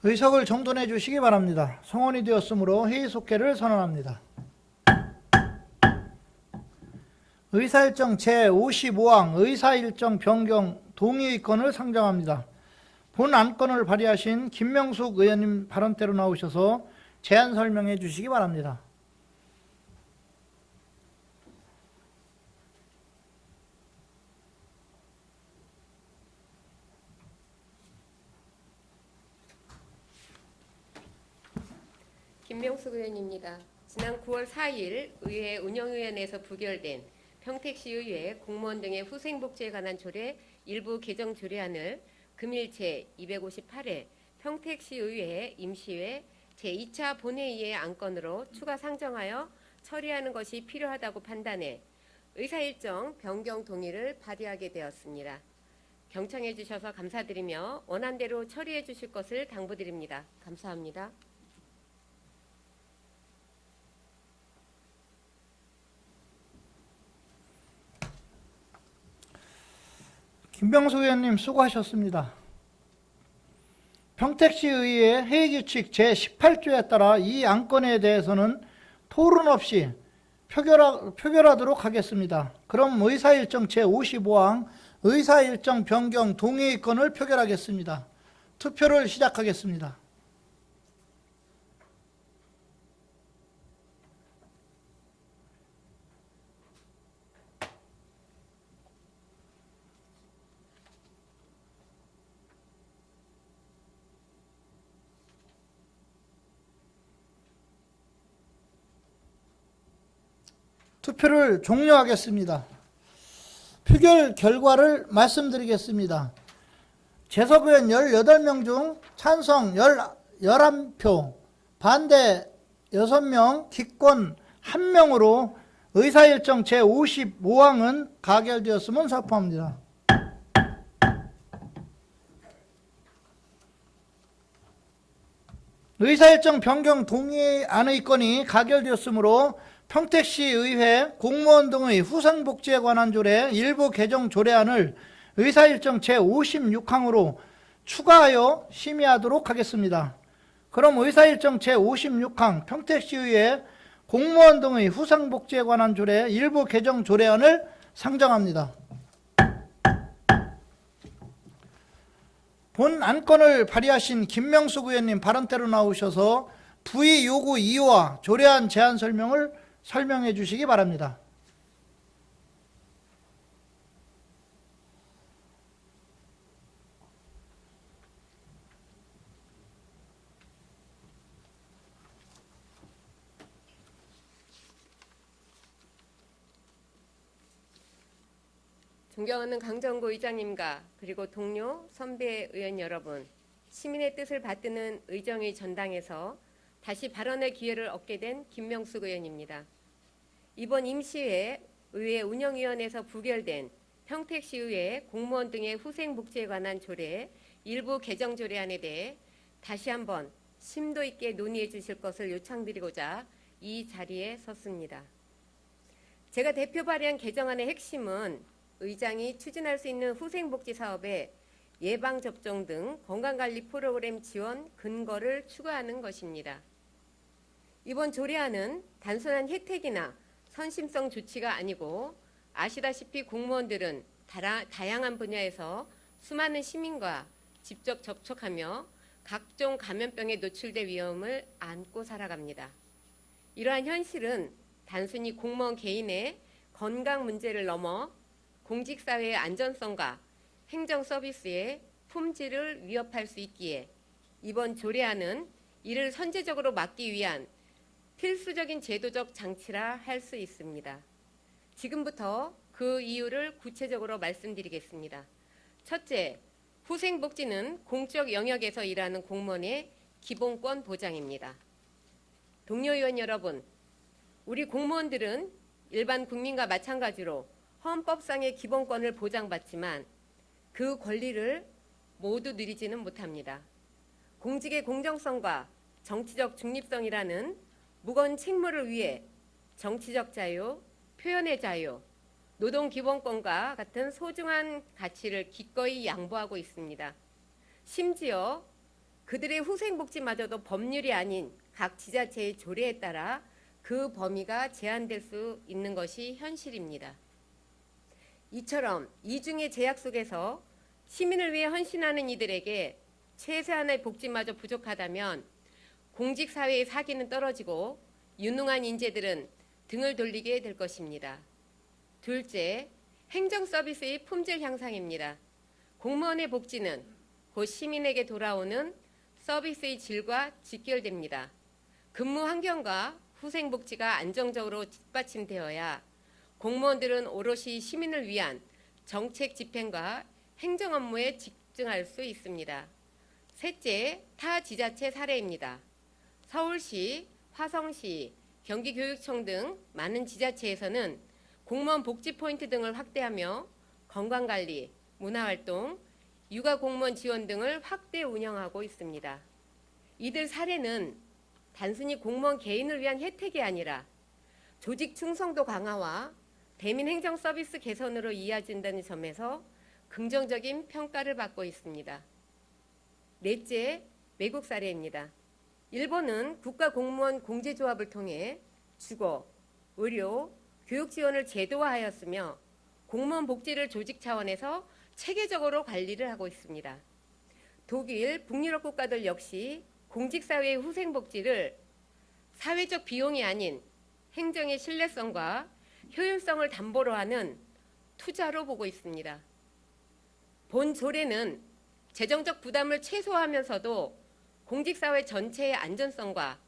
의석을 정돈해 주시기 바랍니다. 성원이 되었으므로 회의 속개를 선언합니다. 의사일정 제55항 의사일정 변경 동의의건을 상정합니다. 본 안건을 발의하신 김명숙 의원님 발언대로 나오셔서 제안 설명해 주시기 바랍니다. 김명숙 의원입니다. 지난 9월 4일 의회 운영위원회에서 부결된 평택시의회 공무원 등의 후생복지에 관한 조례 일부 개정 조례안을 금일 제258회 평택시의회 임시회 제2차 본회의의 안건으로 추가 상정하여 처리하는 것이 필요하다고 판단해 의사일정 변경 동의를 발의하게 되었습니다. 경청해 주셔서 감사드리며 원안대로 처리해 주실 것을 당부드립니다. 감사합니다. 김병수 의원님 수고하셨습니다. 평택시의회 회의규칙 제18조에 따라 이 안건에 대해서는 토론 없이 표결하도록 하겠습니다. 그럼 의사일정 제55항 의사일정 변경 동의의건을 표결하겠습니다. 투표를 시작하겠습니다. 투표를 종료하겠습니다. 표결 결과를 말씀드리겠습니다. 재석 의원 18명 중 찬성 11표, 반대 6명, 기권 1명으로 의사일정 제55항은 가결되었음을 선포합니다. 의사일정 변경 동의안의 건이 가결되었으므로 평택시의회 공무원 등의 후생복지에 관한 조례 일부 개정 조례안을 의사일정 제56항으로 추가하여 심의하도록 하겠습니다. 그럼 의사일정 제56항 평택시의회 공무원 등의 후생복지에 관한 조례 일부 개정 조례안을 상정합니다. 본 안건을 발의하신 김명숙 의원님 발언대로 나오셔서 부의 요구 이유와 조례안 제안 설명을 설명해 주시기 바랍니다. 존경하는 강정구 의장님과 그리고 동료 선배 의원 여러분, 시민의 뜻을 받드는 의정의 전당에서 다시 발언의 기회를 얻게 된 김명숙 의원입니다. 이번 임시회 의회 운영위원회에서 부결된 평택시의회 공무원 등의 후생복지에 관한 조례 일부 개정 조례안에 대해 다시 한번 심도 있게 논의해 주실 것을 요청드리고자 이 자리에 섰습니다. 제가 대표 발의한 개정안의 핵심은 의장이 추진할 수 있는 후생복지 사업에 예방접종 등 건강관리 프로그램 지원 근거를 추가하는 것입니다. 이번 조례안은 단순한 혜택이나 선심성 조치가 아니고 아시다시피 공무원들은 다양한 분야에서 수많은 시민과 직접 접촉하며 각종 감염병에 노출될 위험을 안고 살아갑니다. 이러한 현실은 단순히 공무원 개인의 건강 문제를 넘어 공직사회의 안전성과 행정 서비스의 품질을 위협할 수 있기에 이번 조례안은 이를 선제적으로 막기 위한 필수적인 제도적 장치라 할 수 있습니다. 지금부터 그 이유를 구체적으로 말씀드리겠습니다. 첫째, 후생복지는 공적 영역에서 일하는 공무원의 기본권 보장입니다. 동료 의원 여러분, 우리 공무원들은 일반 국민과 마찬가지로 헌법상의 기본권을 보장받지만 그 권리를 모두 누리지는 못합니다. 공직의 공정성과 정치적 중립성이라는 무거운 책무를 위해 정치적 자유, 표현의 자유, 노동기본권과 같은 소중한 가치를 기꺼이 양보하고 있습니다. 심지어 그들의 후생복지마저도 법률이 아닌 각 지자체의 조례에 따라 그 범위가 제한될 수 있는 것이 현실입니다. 이처럼 이중의 제약 속에서 시민을 위해 헌신하는 이들에게 최소한의 복지마저 부족하다면 공직사회의 사기는 떨어지고 유능한 인재들은 등을 돌리게 될 것입니다. 둘째, 행정서비스의 품질 향상입니다. 공무원의 복지는 곧 시민에게 돌아오는 서비스의 질과 직결됩니다. 근무 환경과 후생복지가 안정적으로 뒷받침되어야 공무원들은 오롯이 시민을 위한 정책 집행과 행정 업무에 집중할 수 있습니다. 셋째, 타 지자체 사례입니다. 서울시, 화성시, 경기교육청 등 많은 지자체에서는 공무원 복지 포인트 등을 확대하며 건강관리, 문화활동, 육아공무원 지원 등을 확대 운영하고 있습니다. 이들 사례는 단순히 공무원 개인을 위한 혜택이 아니라 조직 충성도 강화와 대민 행정 서비스 개선으로 이어진다는 점에서 긍정적인 평가를 받고 있습니다. 넷째, 외국 사례입니다. 일본은 국가공무원 공제조합을 통해 주거, 의료, 교육 지원을 제도화하였으며 공무원 복지를 조직 차원에서 체계적으로 관리를 하고 있습니다. 독일, 북유럽 국가들 역시 공직사회의 후생복지를 사회적 비용이 아닌 행정의 신뢰성과 효율성을 담보로 하는 투자로 보고 있습니다. 본 조례는 재정적 부담을 최소화하면서도 공직사회 전체의 안전성과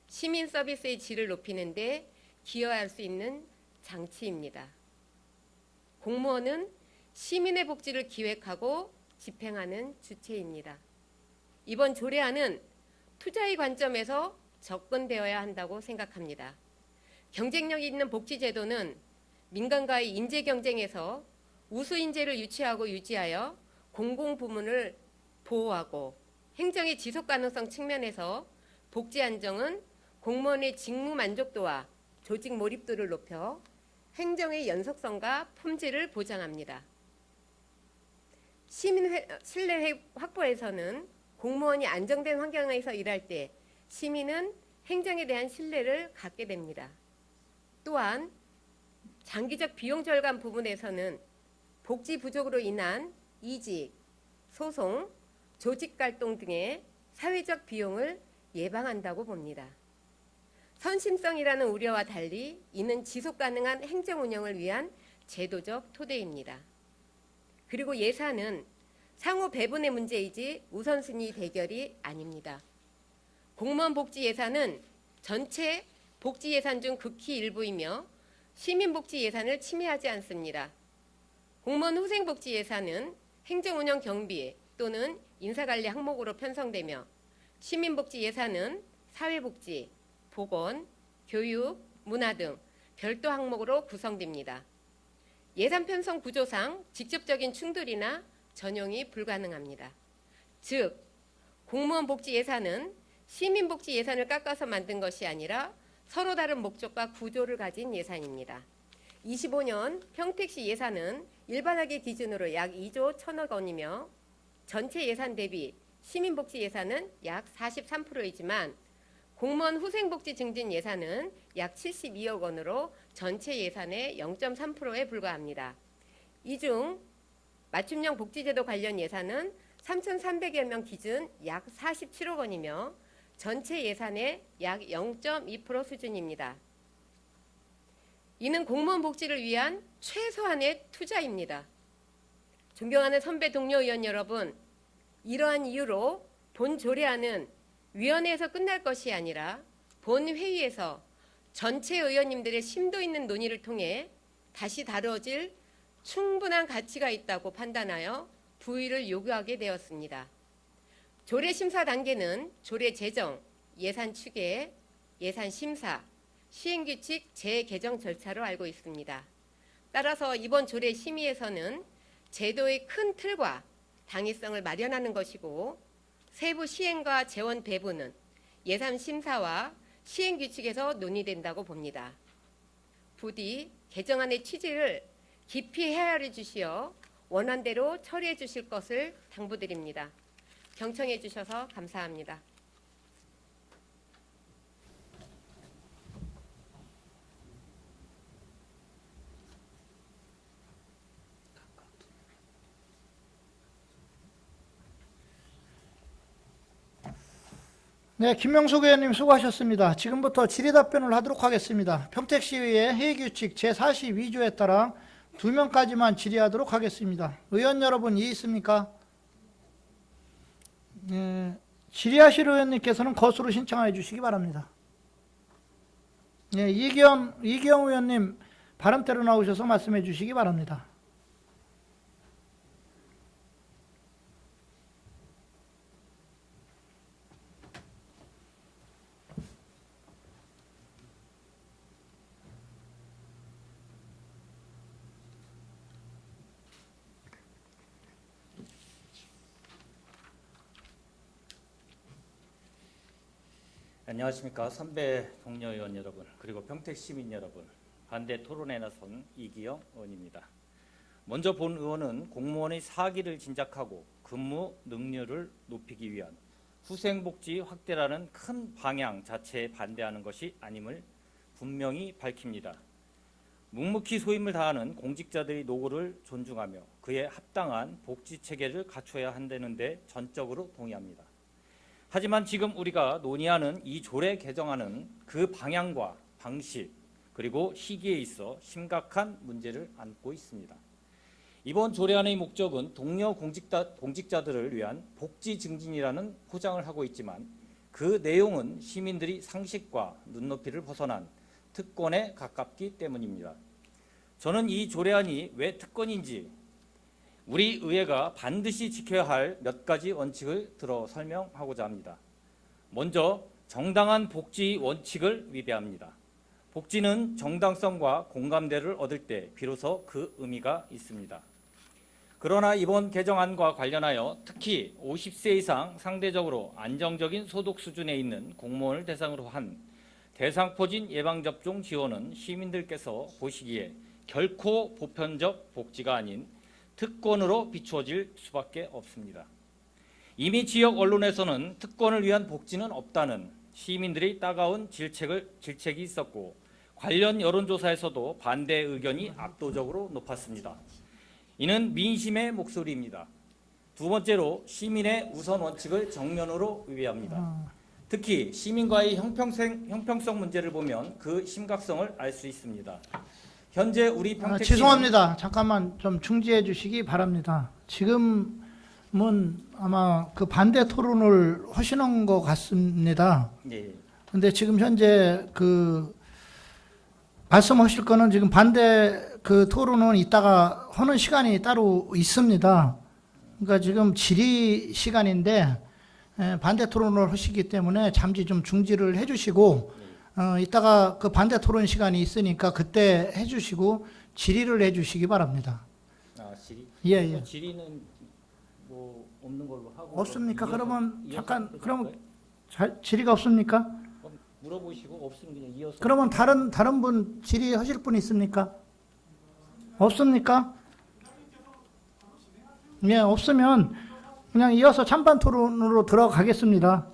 시민 서비스의 질을 높이는 데 기여할 수 있는 장치입니다. 공무원은 시민의 복지를 기획하고 집행하는 주체입니다. 이번 조례안은 투자의 관점에서 접근되어야 한다고 생각합니다. 경쟁력 있는 복지제도는 민간과의 인재 경쟁에서 우수 인재를 유치하고 유지하여 공공부문을 보호하고 행정의 지속 가능성 측면에서 복지 안정은 공무원의 직무 만족도와 조직 몰입도를 높여 행정의 연속성과 품질을 보장합니다. 시민 신뢰 확보에서는 공무원이 안정된 환경에서 일할 때 시민은 행정에 대한 신뢰를 갖게 됩니다. 또한 장기적 비용 절감 부분에서는 복지 부족으로 인한 이직, 소송, 조직 갈등 등의 사회적 비용을 예방한다고 봅니다. 선심성이라는 우려와 달리 이는 지속 가능한 행정 운영을 위한 제도적 토대입니다. 그리고 예산은 상호 배분의 문제이지 우선순위 대결이 아닙니다. 공무원 복지 예산은 전체 복지 예산 중 극히 일부이며 시민 복지 예산을 침해하지 않습니다. 공무원 후생복지 예산은 행정운영 경비 또는 인사관리 항목으로 편성되며 시민복지 예산은 사회복지, 보건, 교육, 문화 등 별도 항목으로 구성됩니다. 예산 편성 구조상 직접적인 충돌이나 전용이 불가능합니다. 즉, 공무원 복지 예산은 시민복지 예산을 깎아서 만든 것이 아니라 서로 다른 목적과 구조를 가진 예산입니다. 25년 평택시 예산은 일반학기 기준으로 약 2조 1천억 원이며 전체 예산 대비 시민복지 예산은 약 43%이지만 공무원 후생복지 증진 예산은 약 72억 원으로 전체 예산의 0.3%에 불과합니다. 이 중 맞춤형 복지제도 관련 예산은 3,300여 명 기준 약 47억 원이며 전체 예산의 약 0.2% 수준입니다. 이는 공무원 복지를 위한 최소한의 투자입니다. 존경하는 선배 동료 의원 여러분, 이러한 이유로 본 조례안은 위원회에서 끝날 것이 아니라 본 회의에서 전체 의원님들의 심도 있는 논의를 통해 다시 다뤄질 충분한 가치가 있다고 판단하여 부의를 요구하게 되었습니다. 조례 심사 단계는 조례 제정, 예산 추계, 예산 심사, 시행규칙 재개정 절차로 알고 있습니다. 따라서 이번 조례 심의에서는 제도의 큰 틀과 당위성을 마련하는 것이고 세부 시행과 재원 배분은 예산 심사와 시행규칙에서 논의된다고 봅니다. 부디 개정안의 취지를 깊이 헤아려 주시어 원안대로 처리해 주실 것을 당부드립니다. 경청해 주셔서 감사합니다. 네, 김명숙 의원님 수고하셨습니다. 지금부터 질의답변을 하도록 하겠습니다. 평택시의회 회의규칙 제42조에 따라 2명까지만 질의하도록 하겠습니다. 의원 여러분 이의 있습니까? 네, 질의하실 의원님께서는 거수로 신청해 주시기 바랍니다. 네, 이기영 의원님 발언대로 나오셔서 말씀해 주시기 바랍니다. 안녕하십니까. 선배 동료 의원 여러분, 그리고 평택 시민 여러분, 반대 토론에 나선 이기영 의원입니다. 먼저 본 의원은 공무원의 사기를 진작하고 근무 능률을 높이기 위한 후생복지 확대라는 큰 방향 자체에 반대하는 것이 아님을 분명히 밝힙니다. 묵묵히 소임을 다하는 공직자들의 노고를 존중하며 그에 합당한 복지 체계를 갖춰야 한다는데 전적으로 동의합니다. 하지만 지금 우리가 논의하는 이 조례 개정안은 그 방향과 방식 그리고 시기에 있어 심각한 문제를 안고 있습니다. 이번 조례안의 목적은 동료 공직자들을 위한 복지 증진이라는 포장을 하고 있지만 그 내용은 시민들이 상식과 눈높이를 벗어난 특권에 가깝기 때문입니다. 저는 이 조례안이 왜 특권인지 우리 의회가 반드시 지켜야 할 몇 가지 원칙을 들어 설명하고자 합니다. 먼저 정당한 복지 원칙을 위배합니다. 복지는 정당성과 공감대를 얻을 때 비로소 그 의미가 있습니다. 그러나 이번 개정안과 관련하여 특히 50세 이상 상대적으로 안정적인 소득 수준에 있는 공무원을 대상으로 한 대상포진 예방접종 지원은 시민들께서 보시기에 결코 보편적 복지가 아닌 특권으로 비추어질 수밖에 없습니다. 이미 지역 언론에서는 특권을 위한 복지는 없다는 시민들의 따가운 질책이 있었고 관련 여론조사에서도 반대 의견이 압도적으로 높았습니다. 이는 민심의 목소리입니다. 두 번째로 시민의 우선 원칙을 정면으로 위배합니다. 특히 시민과의 형평성 문제를 보면 그 심각성을 알 수 있습니다. 현재 우리 평택 죄송합니다. 잠깐만 좀 중지해 주시기 바랍니다. 지금은 아마 그 반대 토론을 하시는 것 같습니다. 네. 근데 지금 현재 그 말씀하실 거는 지금 반대 그 토론은 이따가 하는 시간이 따로 있습니다. 그러니까 지금 질의 시간인데 반대 토론을 하시기 때문에 잠시 좀 중지를 해 주시고 이따가 그 반대 토론 시간이 있으니까 그때 해주시고 질의를 해주시기 바랍니다. 아, 질의? 예. 질의는 뭐 없는 걸로 하고 없습니까? 그러면 잠깐 그러면 할까요? 질의가 없습니까? 그럼 물어보시고 없으면 그냥 이어서. 그러면 다른 분 질의하실 분 있습니까? 없습니까? 예, 없으면 그냥 이어서 찬반 토론으로 들어가겠습니다.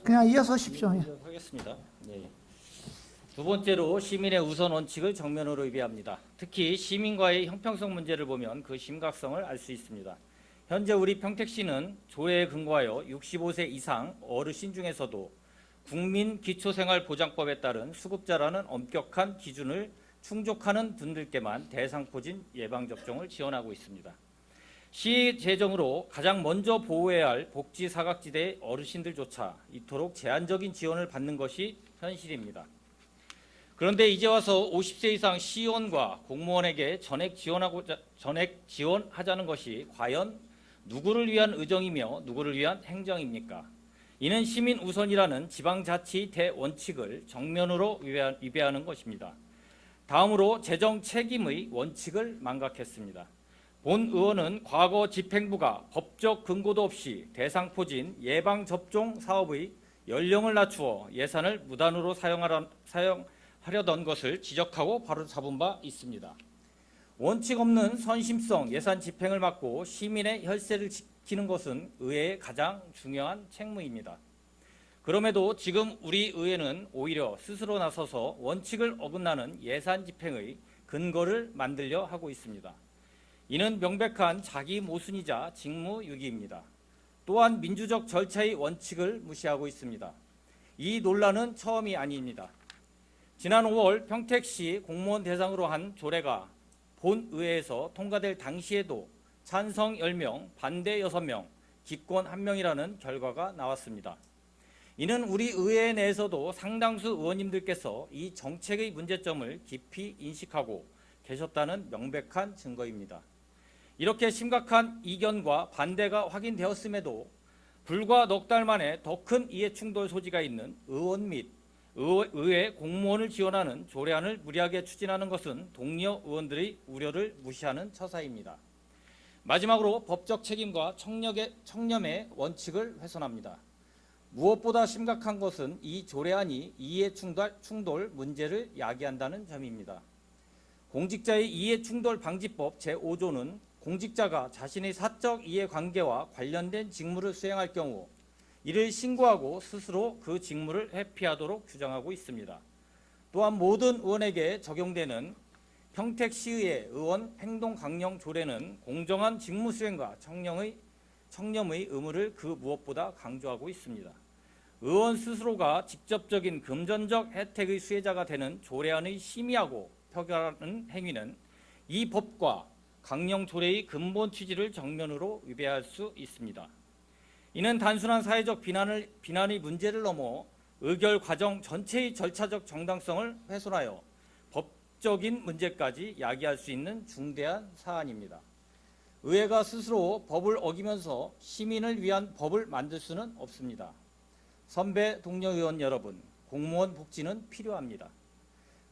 그냥 이어서 하십시오. 예. 하겠습니다. 네. 두 번째로 시민의 우선 원칙을 정면으로 위배합니다. 특히 시민과의 형평성 문제를 보면 그 심각성을 알 수 있습니다. 현재 우리 평택시는 조례에 근거하여 65세 이상 어르신 중에서도 국민기초생활보장법에 따른 수급자라는 엄격한 기준을 충족하는 분들께만 대상포진 예방접종을 지원하고 있습니다. 시 재정으로 가장 먼저 보호해야 할 복지 사각지대의 어르신들조차 이토록 제한적인 지원을 받는 것이 현실입니다. 그런데 이제 와서 50세 이상 시의원과 공무원에게 전액 지원하자는 것이 과연 누구를 위한 의정이며 누구를 위한 행정입니까? 이는 시민 우선이라는 지방자치의 대원칙을 정면으로 위배하는 것입니다. 다음으로 재정 책임의 원칙을 망각했습니다. 본 의원은 과거 집행부가 법적 근거도 없이 대상포진 예방접종 사업의 연령을 낮추어 예산을 무단으로 사용하려던 것을 지적하고 바로 잡은 바 있습니다. 원칙 없는 선심성 예산 집행을 막고 시민의 혈세를 지키는 것은 의회의 가장 중요한 책무입니다. 그럼에도 지금 우리 의회는 오히려 스스로 나서서 원칙을 어긋나는 예산 집행의 근거를 만들려 하고 있습니다. 이는 명백한 자기 모순이자 직무유기입니다. 또한 민주적 절차의 원칙을 무시하고 있습니다. 이 논란은 처음이 아닙니다. 지난 5월 평택시 공무원 대상으로 한 조례가 본의회에서 통과될 당시에도 찬성 10명, 반대 6명, 기권 1명이라는 결과가 나왔습니다. 이는 우리 의회 내에서도 상당수 의원님들께서 이 정책의 문제점을 깊이 인식하고 계셨다는 명백한 증거입니다. 이렇게 심각한 이견과 반대가 확인되었음에도 불과 넉 달 만에 더 큰 이해충돌 소지가 있는 의원 및 의회 공무원을 지원하는 조례안을 무리하게 추진하는 것은 동료 의원들의 우려를 무시하는 처사입니다. 마지막으로 법적 책임과 청렴의 원칙을 훼손합니다. 무엇보다 심각한 것은 이 조례안이 이해충돌 문제를 야기한다는 점입니다. 공직자의 이해충돌 방지법 제5조는 공직자가 자신의 사적 이해관계와 관련된 직무를 수행할 경우 이를 신고하고 스스로 그 직무를 회피하도록 규정하고 있습니다. 또한 모든 의원에게 적용되는 평택시의회 의원 행동강령 조례는 공정한 직무 수행과 청렴의 의무를 그 무엇보다 강조하고 있습니다. 의원 스스로가 직접적인 금전적 혜택의 수혜자가 되는 조례안의 심의하고 표결하는 행위는 이 법과 강령 조례의 근본 취지를 정면으로 위배할 수 있습니다. 이는 단순한 사회적 비난의 문제를 넘어 의결 과정 전체의 절차적 정당성을 훼손하여 법적인 문제까지 야기할 수 있는 중대한 사안입니다. 의회가 스스로 법을 어기면서 시민을 위한 법을 만들 수는 없습니다. 선배 동료 의원 여러분, 공무원 복지는 필요합니다.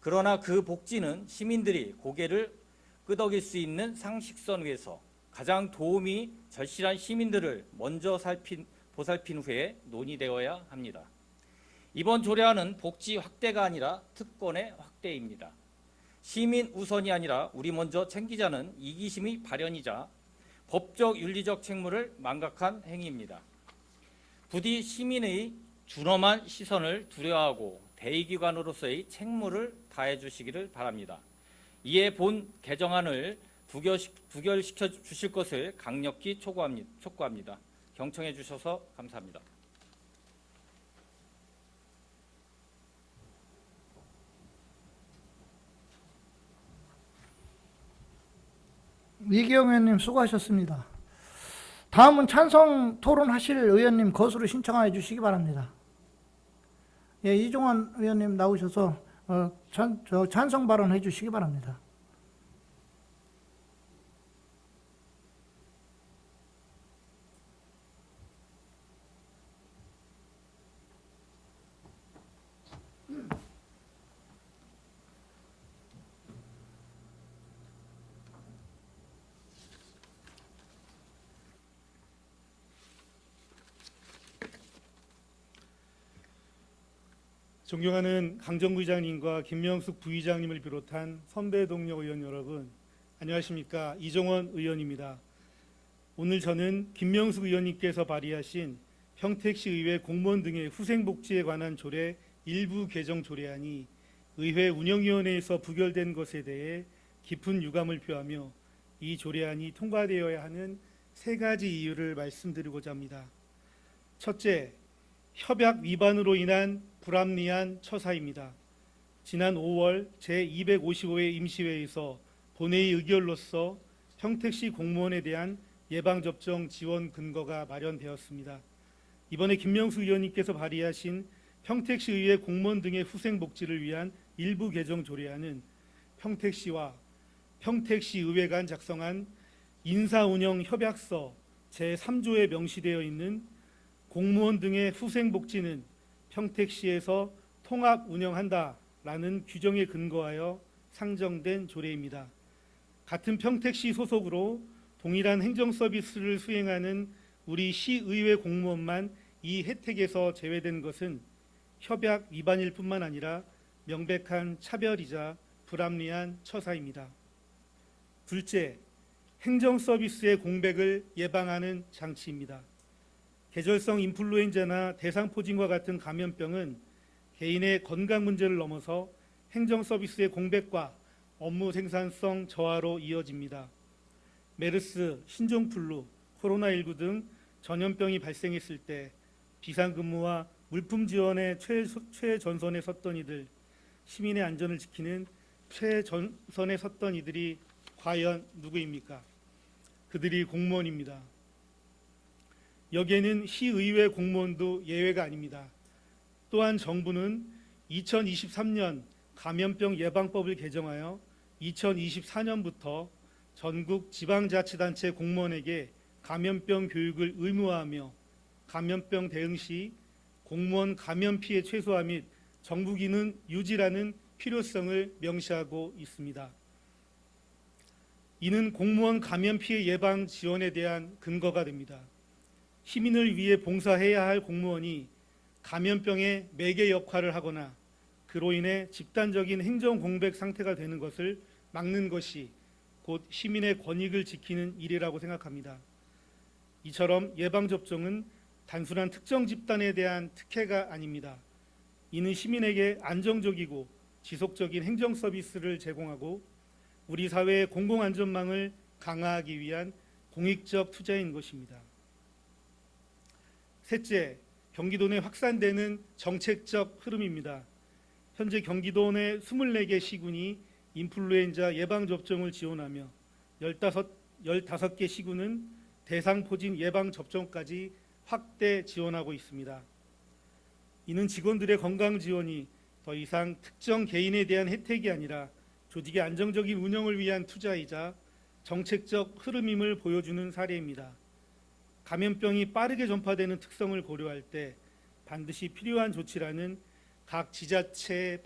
그러나 그 복지는 시민들이 고개를 끄덕일 수 있는 상식선 위에서 가장 도움이 절실한 시민들을 먼저 보살핀 후에 논의되어야 합니다. 이번 조례안은 복지 확대가 아니라 특권의 확대입니다. 시민 우선이 아니라 우리 먼저 챙기자는 이기심의 발현이자 법적 윤리적 책무를 망각한 행위입니다. 부디 시민의 준엄한 시선을 두려워하고 대의기관으로서의 책무를 다해 주시기를 바랍니다. 이에 본 개정안을 부결시켜 주실 것을 강력히 촉구합니다. 경청해 주셔서 감사합니다. 이기영 의원님 수고하셨습니다. 다음은 찬성 토론하실 의원님 거수로 신청해 주시기 바랍니다. 예, 이종환 의원님 나오셔서 찬성 발언해 주시기 바랍니다. 존경하는 강정구 의장님과 김명숙 부의장님을 비롯한 선배 동료 의원 여러분, 안녕하십니까? 이종원 의원입니다. 오늘 저는 김명숙 의원님께서 발의하신 평택시의회 공무원 등의 후생복지에 관한 조례 일부 개정 조례안이 의회 운영위원회에서 부결된 것에 대해 깊은 유감을 표하며 이 조례안이 통과되어야 하는 3가지 이유를 말씀드리고자 합니다. 첫째, 협약 위반으로 인한 불합리한 처사입니다. 지난 5월 제255회 임시회에서 본회의 의결로서 평택시 공무원에 대한 예방접종 지원 근거가 마련되었습니다. 이번에 김명수 의원님께서 발의하신 평택시의회 공무원 등의 후생복지를 위한 일부 개정 조례안은 평택시와 평택시의회 간 작성한 인사운영협약서 제3조에 명시되어 있는 공무원 등의 후생복지는 평택시에서 통합 운영한다라는 규정에 근거하여 상정된 조례입니다. 같은 평택시 소속으로 동일한 행정 서비스를 수행하는 우리 시의회 공무원만 이 혜택에서 제외된 것은 협약 위반일 뿐만 아니라 명백한 차별이자 불합리한 처사입니다. 둘째, 행정 서비스의 공백을 예방하는 장치입니다. 계절성 인플루엔자나 대상포진과 같은 감염병은 개인의 건강 문제를 넘어서 행정 서비스의 공백과 업무 생산성 저하로 이어집니다. 메르스, 신종플루, 코로나19 등 전염병이 발생했을 때 비상근무와 물품 지원의 최전선에 섰던 이들, 시민의 안전을 지키는 최전선에 섰던 이들이 과연 누구입니까? 그들이 공무원입니다. 여기에는 시의회 공무원도 예외가 아닙니다. 또한 정부는 2023년 감염병 예방법을 개정하여 2024년부터 전국 지방자치단체 공무원에게 감염병 교육을 의무화하며 감염병 대응 시 공무원 감염 피해 최소화 및 정부 기능 유지라는 필요성을 명시하고 있습니다. 이는 공무원 감염 피해 예방 지원에 대한 근거가 됩니다. 시민을 위해 봉사해야 할 공무원이 감염병의 매개 역할을 하거나 그로 인해 집단적인 행정 공백 상태가 되는 것을 막는 것이 곧 시민의 권익을 지키는 일이라고 생각합니다. 이처럼 예방접종은 단순한 특정 집단에 대한 특혜가 아닙니다. 이는 시민에게 안정적이고 지속적인 행정 서비스를 제공하고 우리 사회의 공공안전망을 강화하기 위한 공익적 투자인 것입니다. 셋째, 경기도 내 확산되는 정책적 흐름입니다. 현재 경기도 내 24개 시군이 인플루엔자 예방접종을 지원하며 15개 시군은 대상포진 예방접종까지 확대 지원하고 있습니다. 이는 직원들의 건강 지원이 더 이상 특정 개인에 대한 혜택이 아니라 조직의 안정적인 운영을 위한 투자이자 정책적 흐름임을 보여주는 사례입니다. 감염병이 빠르게 전파되는 특성을 고려할 때 반드시 필요한 조치라는 각 지자체의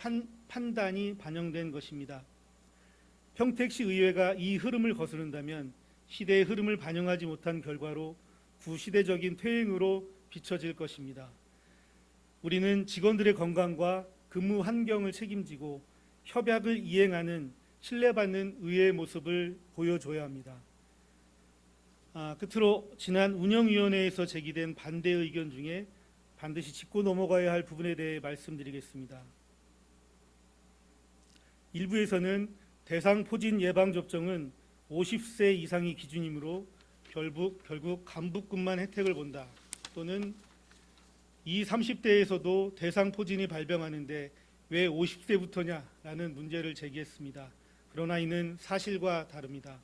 판단이 반영된 것입니다. 평택시 의회가 이 흐름을 거스른다면 시대의 흐름을 반영하지 못한 결과로 구시대적인 퇴행으로 비춰질 것입니다. 우리는 직원들의 건강과 근무 환경을 책임지고 협약을 이행하는 신뢰받는 의회의 모습을 보여줘야 합니다. 끝으로 지난 운영위원회에서 제기된 반대 의견 중에 반드시 짚고 넘어가야 할 부분에 대해 말씀드리겠습니다. 일부에서는 대상포진 예방접종은 50세 이상이 기준이므로 결국 간부급만 혜택을 본다. 또는 이 30대에서도 대상포진이 발병하는데 왜 50세부터냐라는 문제를 제기했습니다. 그러나 이는 사실과 다릅니다.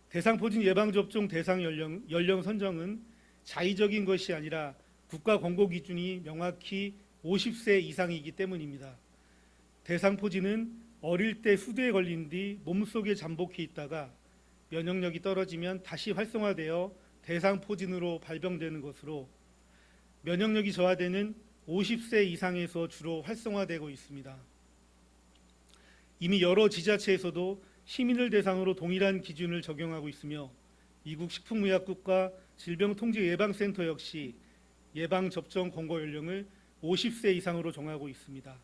대상포진 예방접종 대상 연령 선정은 자의적인 것이 아니라 국가 권고 기준이 명확히 50세 이상이기 때문입니다. 대상포진은 어릴 때 수두에 걸린 뒤 몸속에 잠복해 있다가 면역력이 떨어지면 다시 활성화되어 대상포진으로 발병되는 것으로 면역력이 저하되는 50세 이상에서 주로 활성화되고 있습니다. 이미 여러 지자체에서도 시민을 대상으로 동일한 기준을 적용하고 있으며 미국 식품의약국과 질병통제예방센터 역시 예방접종 권고 연령을 50세 이상으로 정하고 있습니다.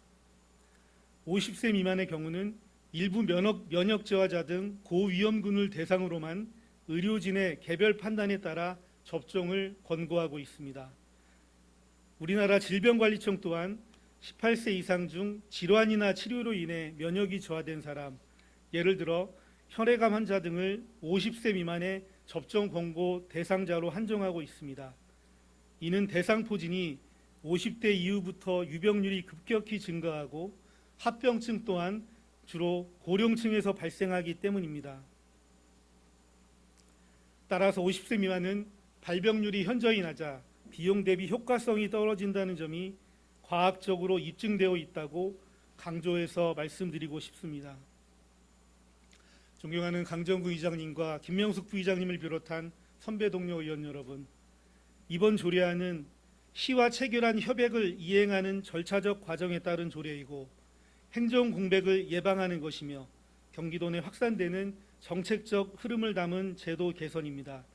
50세 미만의 경우는 일부 면역 저하자 등 고위험군을 대상으로만 의료진의 개별 판단에 따라 접종을 권고하고 있습니다. 우리나라 질병관리청 또한 18세 이상 중 질환이나 치료로 인해 면역이 저하된 사람, 예를 들어 혈액암 환자 등을 50세 미만의 접종 권고 대상자로 한정하고 있습니다. 이는 대상포진이 50대 이후부터 유병률이 급격히 증가하고 합병증 또한 주로 고령층에서 발생하기 때문입니다. 따라서 50세 미만은 발병률이 현저히 낮아 비용 대비 효과성이 떨어진다는 점이 과학적으로 입증되어 있다고 강조해서 말씀드리고 싶습니다. 존경하는 강정구 의장님과 김명숙 부의장님을 비롯한 선배 동료 의원 여러분, 이번 조례안은 시와 체결한 협약을 이행하는 절차적 과정에 따른 조례이고 행정 공백을 예방하는 것이며 경기도 내 확산되는 정책적 흐름을 담은 제도 개선입니다.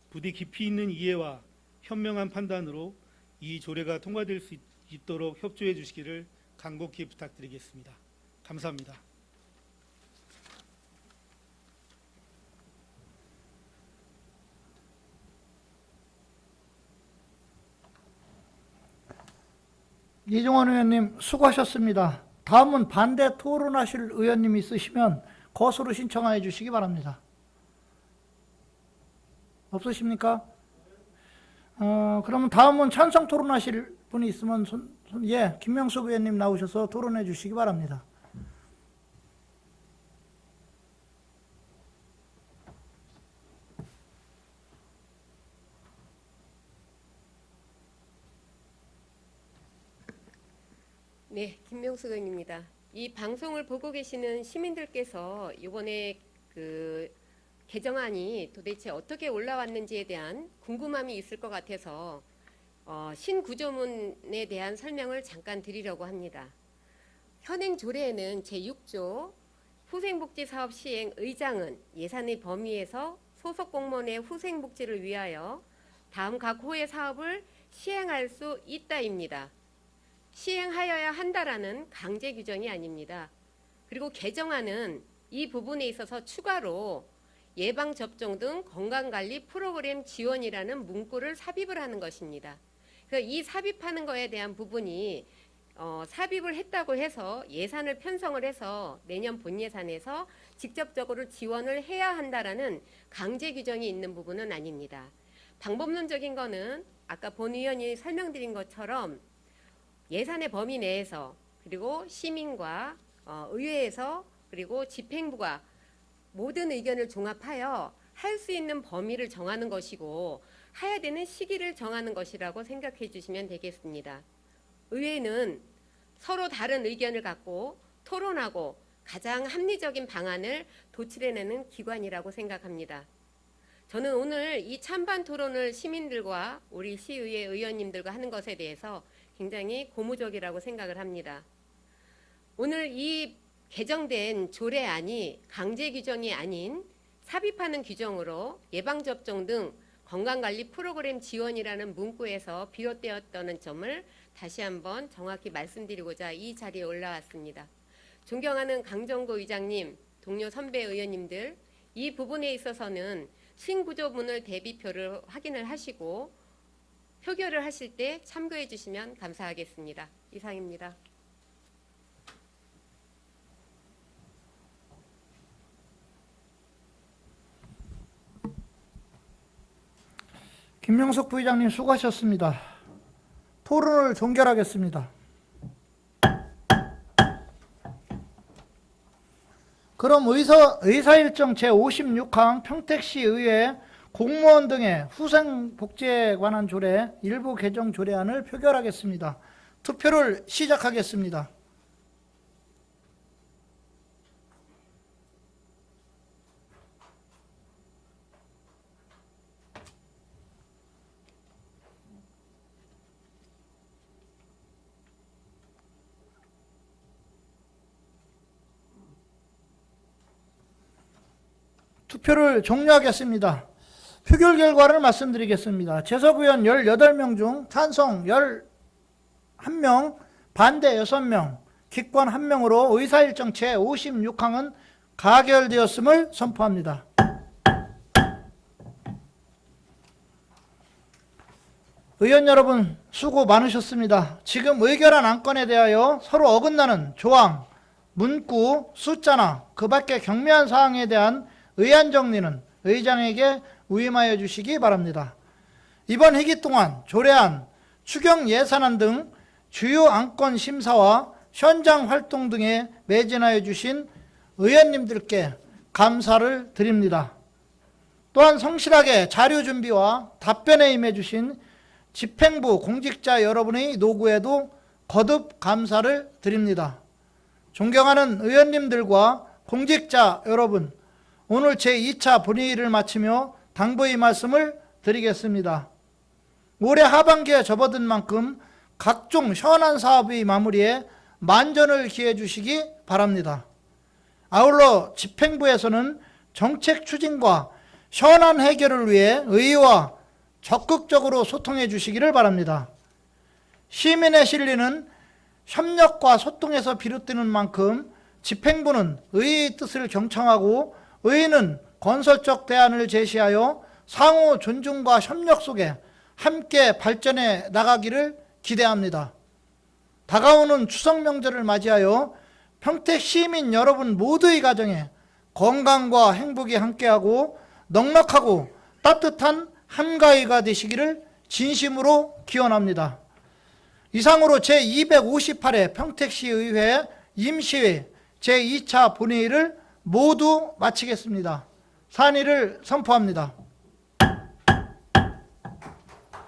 부디 깊이 있는 이해와 현명한 판단으로 이 조례가 통과될 수 있도록 협조해 주시기를 간곡히 부탁드리겠습니다. 감사합니다. 이종원 의원님 수고하셨습니다. 다음은 반대 토론하실 의원님이 있으시면 거수로 신청해 주시기 바랍니다. 없으십니까? 그러면 다음은 찬성 토론하실 분이 있으면 예, 김명숙 의원님 나오셔서 토론해 주시기 바랍니다. 네, 김명숙 의원입니다. 이 방송을 보고 계시는 시민들께서 이번에 그 개정안이 도대체 어떻게 올라왔는지에 대한 궁금함이 있을 것 같아서 신구조문에 대한 설명을 잠깐 드리려고 합니다. 현행 조례에는 제6조 후생복지사업 시행 의장은 예산의 범위에서 소속 공무원의 후생복지를 위하여 다음 각 호의 사업을 시행할 수 있다입니다. 시행하여야 한다라는 강제 규정이 아닙니다. 그리고 개정안은 이 부분에 있어서 추가로 예방접종 등 건강관리 프로그램 지원이라는 문구를 삽입을 하는 것입니다. 그래서 이 삽입하는 거에 대한 부분이 삽입을 했다고 해서 예산을 편성을 해서 내년 본예산에서 직접적으로 지원을 해야 한다라는 강제 규정이 있는 부분은 아닙니다. 방법론적인 거는 아까 본 의원이 설명드린 것처럼 예산의 범위 내에서 그리고 시민과 의회에서 그리고 집행부가 모든 의견을 종합하여 할 수 있는 범위를 정하는 것이고 해야 되는 시기를 정하는 것이라고 생각해 주시면 되겠습니다. 의회는 서로 다른 의견을 갖고 토론하고 가장 합리적인 방안을 도출해내는 기관이라고 생각합니다. 저는 오늘 이 찬반 토론을 시민들과 우리 시의회 의원님들과 하는 것에 대해서 굉장히 고무적이라고 생각을 합니다. 오늘 이 개정된 조례안이 강제 규정이 아닌 삽입하는 규정으로 예방접종 등 건강관리 프로그램 지원이라는 문구에서 비롯되었다는 점을 다시 한번 정확히 말씀드리고자 이 자리에 올라왔습니다. 존경하는 강정구 의장님, 동료 선배 의원님들, 이 부분에 있어서는 신구조문을 대비표를 확인을 하시고 표결을 하실 때 참고해 주시면 감사하겠습니다. 이상입니다. 김명숙 부의장님 수고하셨습니다. 토론을 종결하겠습니다. 그럼 의사일정 제56항 평택시 의회 공무원 등의 후생복지에 관한 조례 일부 개정 조례안을 표결하겠습니다. 투표를 시작하겠습니다. 투표를 종료하겠습니다. 표결 결과를 말씀드리겠습니다. 재석 의원 18명 중 찬성 11명, 반대 6명, 기권 1명으로 의사일정 제56항은 가결되었음을 선포합니다. 의원 여러분 수고 많으셨습니다. 지금 의결한 안건에 대하여 서로 어긋나는 조항, 문구, 숫자나 그 밖의 경미한 사항에 대한 의안 정리는 의장에게 위임하여 주시기 바랍니다. 이번 회기 동안 조례안, 추경 예산안 등 주요 안건 심사와 현장 활동 등에 매진하여 주신 의원님들께 감사를 드립니다. 또한 성실하게 자료 준비와 답변에 임해 주신 집행부 공직자 여러분의 노고에도 거듭 감사를 드립니다. 존경하는 의원님들과 공직자 여러분, 오늘 제2차 본회의를 마치며 당부의 말씀을 드리겠습니다. 올해 하반기에 접어든 만큼 각종 현안 사업의 마무리에 만전을 기해 주시기 바랍니다. 아울러 집행부에서는 정책 추진과 현안 해결을 위해 의회와 적극적으로 소통해 주시기를 바랍니다. 시민의 실리는 협력과 소통에서 비롯되는 만큼 집행부는 의회의 뜻을 경청하고 의회는 건설적 대안을 제시하여 상호 존중과 협력 속에 함께 발전해 나가기를 기대합니다. 다가오는 추석 명절을 맞이하여 평택 시민 여러분 모두의 가정에 건강과 행복이 함께하고 넉넉하고 따뜻한 한가위가 되시기를 진심으로 기원합니다. 이상으로 제258회 평택시의회 임시회 제2차 본회의를 모두 마치겠습니다. 산의를 선포합니다.